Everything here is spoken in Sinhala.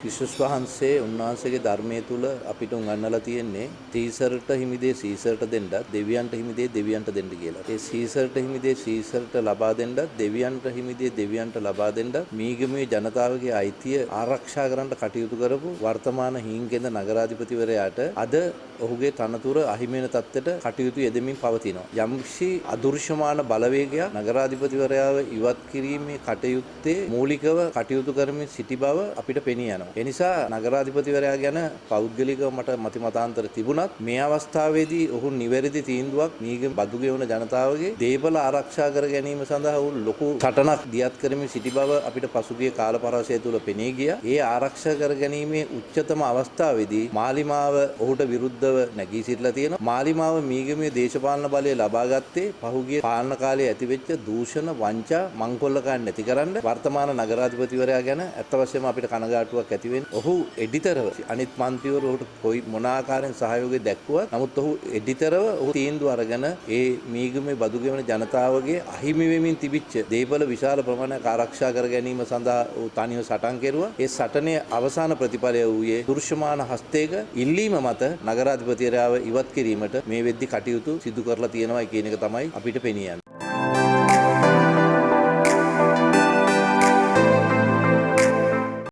ක්‍රිස්තුස් වහන්සේ උන්වහන්සේගේ ධර්මයේ තුල අපිට උගන්වලා තියෙන්නේ සීසර්ට හිමිදේ සීසර්ට දෙන්නත් දෙවියන්ට හිමිදේ දෙවියන්ට දෙන්න කියලා. ඒ සීසර්ට හිමිදේ සීසර්ට ලබා දෙන්නත් දෙවියන්ට හිමිදේ දෙවියන්ට ලබා දෙන්නත් මීගමේ ජනතාවගේ අයිතිය ආරක්ෂා කරන්න කටයුතු කරපු වර්තමාන හිංගෙන්ද නගරාධිපතිවරයාට අද ඔහුගේ තනතුර අහිමි වෙන තත්ත්වයට කටයුතු යෙදමින් පවතිනවා. යම්කිසි අදෘශ්‍යමාන බලවේගයක් නගරාධිපතිවරයාව ඉවත් කිරීමේ කටයුත්තේ මූලිකව කටයුතු කරමින් සිටි බව අපිට පෙනී යනවා. ඒ නිසා නගරාධිපතිවරයා ගැන පෞද්ගලිකව මට මතිමතාන්තර තිබුණත් මේ අවස්ථාවේදී ඔහු නිවැරදි තීන්දුවක් මීගම බදු ගෙවන ජනතාවගේ දේපල ආරක්ෂා කර ගැනීම සඳහා ඔහු ලොකු සටනක් දියත් කරමින් සිටි බව අපිට පසුගිය කාල පරාසය තුල පෙනී ගියා. ඒ ආරක්ෂා කර ගැනීමේ උච්චතම අවස්ථාවේදී මාලිමාව ඔහුට විරුද්ධව නැගී සිටලා තියෙනවා. මාලිමාව මීගමේ දේශපාලන බලය ලබා ගත්තේ පහුගිය පාලන කාලයේ ඇතිවෙච්ච දූෂණ වංචා මංකොල්ලකම් නැතිකරන්න. වර්තමාන නගරාධිපතිවරයා ගැන අත්ත වශයෙන්ම අපිට කනගාටුවක් ඇති වෙන්නේ. ඔහු එඩිතරව අනිත් මන්ත්‍රීවරු ඔහුට කොයි මොන ආකාරයෙන් සහයෝගය දැක්වුවත් නමුත් ඔහු එඩිතරව ඔහු තීන්දුව අරගෙන ඒ මීගමේ බදු ගෙවන ජනතාවගේ අහිමි වෙමින් තිබිච්ච දේපල විශාල ප්‍රමාණයක් ආරක්ෂා කර ගැනීම සඳහා ඔහු තනියම සටන් කෙරුවා. ඒ සටනේ අවසාන ප්‍රතිඵලය වූයේ දෘශ්‍යමාන හස්තයක ඉල්ලීම මත නගරාධිපතිවරයාව ඉවත් කිරීමට මේ වෙද්දි කටයුතු සිදු කරලා තියෙනවා කියන එක තමයි අපිට පෙනී යන්නේ.